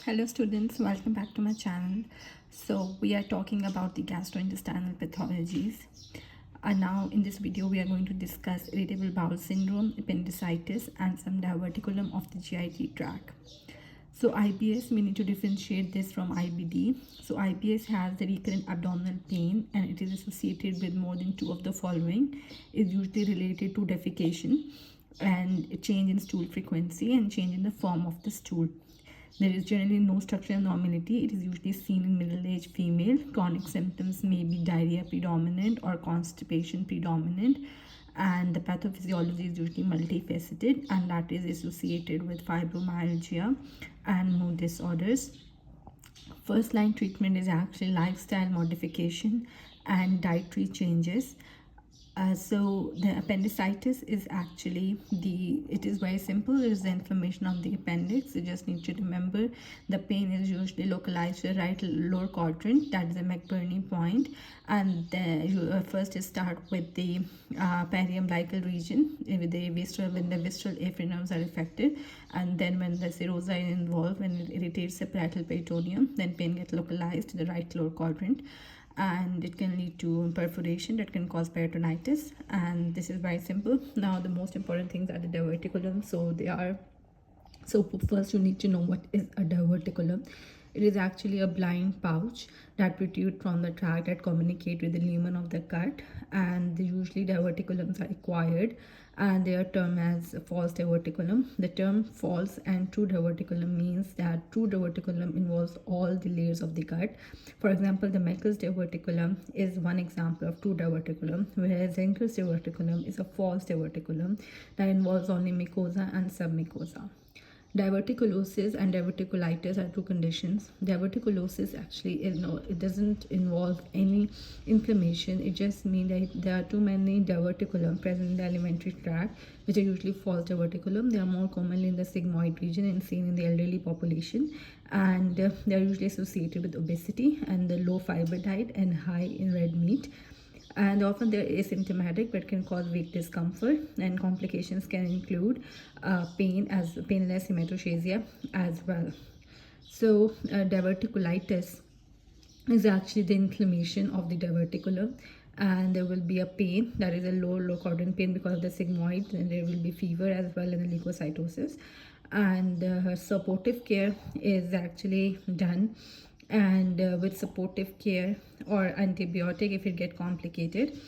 Hello students, welcome back to my channel. So we are talking about the gastrointestinal pathologies. Now in this video we are going to discuss irritable bowel syndrome, appendicitis and some diverticulum of the GIT tract. So IBS, we need to differentiate this from IBD. So IBS has the recurrent abdominal pain and it is associated with more than two of the following. Is usually related to defecation and a change in stool frequency and change in the form of the stool. There is generally no structural normality. It is usually seen in middle-aged female. Chronic symptoms may be diarrhea predominant or constipation predominant. And the pathophysiology is usually multifaceted and that is associated with fibromyalgia and mood disorders. First line treatment is actually lifestyle modification and dietary changes. So the appendicitis is actually it is very simple. It is the inflammation of the appendix. You just need to remember the pain is usually localized to the right lower quadrant, that is the McBurney point. And then you first start with the periumbilical region with the visceral, when the visceral apher nerves are affected, and then when the serosa is involved, when it irritates the parietal peritoneum, then pain gets localized to the right lower quadrant, and it can lead to perforation that can cause peritonitis. And this is very simple. Now the most important things are the diverticulum. So first you need to know what is a diverticulum. It is actually a blind pouch that protrude from the tract that communicate with the lumen of the gut, and usually diverticulums are acquired and they are termed as false diverticulum. The term false and true diverticulum means that true diverticulum involves all the layers of the gut. For example, the Meckel's diverticulum is one example of true diverticulum, whereas Zenker's diverticulum is a false diverticulum that involves only mucosa and submucosa. Diverticulosis and diverticulitis are two conditions. Diverticulosis actually it doesn't involve any inflammation. It just means that there are too many diverticulum present in the alimentary tract, which are usually false diverticulum. They are more commonly in the sigmoid region and seen in the elderly population, and they are usually associated with obesity and the low fiber diet and high in red meat. And often they're asymptomatic but can cause weight discomfort, and complications can include painless hematochezia as well. So diverticulitis is actually the inflammation of the diverticulum, and there will be a pain, that is a low quadrant pain because of the sigmoid, and there will be fever as well in the leukocytosis. And supportive care is actually done, and with supportive care or antibiotic if it get complicated.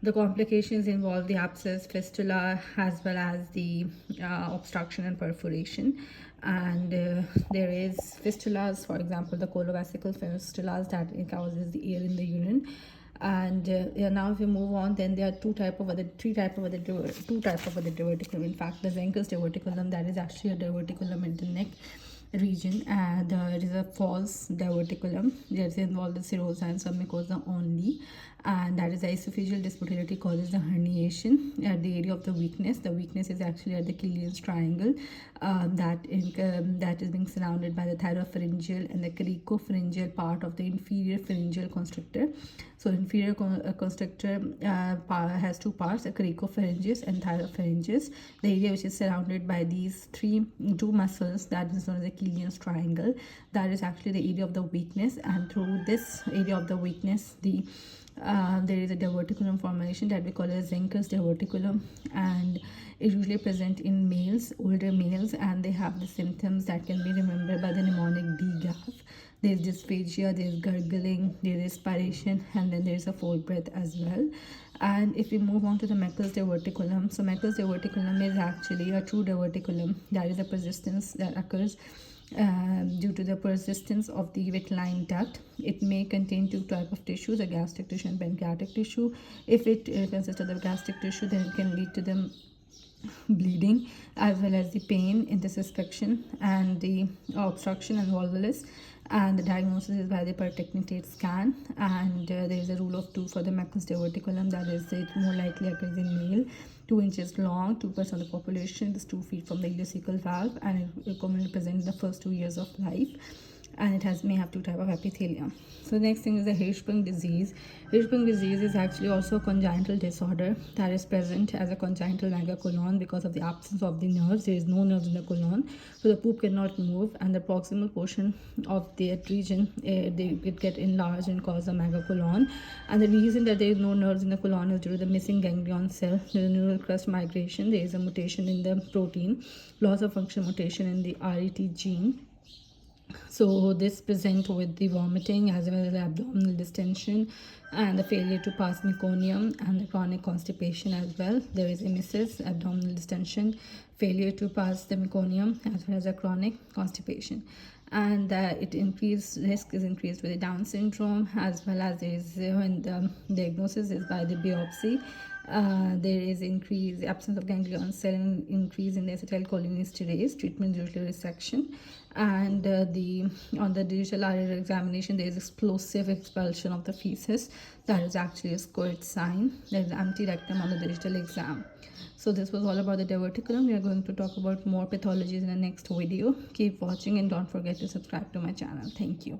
The complications involve the abscess, fistula, as well as the obstruction and perforation. And there is fistulas, for example the colovesical fistulas, that it causes the air in the urine. And now if you move on, then there are two type of other diverticulum. In fact, the Zenker's diverticulum, that is actually a diverticulum in the neck region. There is a false diverticulum that involves the serosa and submucosa only, and that is the esophageal dysmotility causes the herniation at the area of the weakness. The weakness is actually at the Killian's triangle, that is being surrounded by the thyropharyngeal and the cricopharyngeal part of the inferior pharyngeal constrictor. So inferior constrictor has two parts, a cricopharyngeus and thyropharyngeus. The area which is surrounded by these two muscles, that is known as the Killian's triangle, that is actually the area of the weakness. And through this area of the weakness, there is a diverticulum formation that we call as Zenker's diverticulum, and it usually present in males, older males, and they have the symptoms that can be remembered by the mnemonic DGAF. There is dysphagia, there is gurgling, there is spiration, and then there is a foul breath as well. And if we move on to the Meckel's diverticulum, so Meckel's diverticulum is actually a true diverticulum. That is a persistence that occurs due to the persistence of the vitelline duct. It may contain two types of tissues, a gastric tissue and pancreatic tissue. If it consists of the gastric tissue, then it can lead to the bleeding as well as the pain, intussusception, and the obstruction and volvulus. And the diagnosis is by the pertechnetate scan. And there is a rule of two for the Meckel's diverticulum, that is it more likely occurs in male, 2 inches long, 2% of the population is 2 feet from the ileocecal valve, and it commonly presents in the first 2 years of life. and it may have two type of epithelium. So the next thing is the Hirschsprung disease. Hirschsprung disease is actually also a congenital disorder that is present as a congenital megacolon because of the absence of the nerves. There is no nerves in the colon, so the poop cannot move, and the proximal portion of that region it get enlarged and cause a megacolon. And the reason that there is no nerves in the colon is due to the missing ganglion cell, the neural crust migration. There is a mutation in the protein, loss of function mutation in the RET gene. So this present with the vomiting as well as the abdominal distension and the failure to pass meconium and the chronic constipation as well. There is emesis, abdominal distension, failure to pass the meconium as well as a chronic constipation. And it increased risk is increased with the Down syndrome, as well as there is when the diagnosis is by the biopsy. There is increase absence of ganglion cell, increase in the acetylcholinesterase. Treatment usually resection, and on the digital RR examination there is explosive expulsion of the feces. That is actually a squirt sign. There is empty rectum on the digital exam. So this was all about the diverticulum. We are going to talk about more pathologies in the next video. Keep watching and don't forget to subscribe to my channel. Thank you.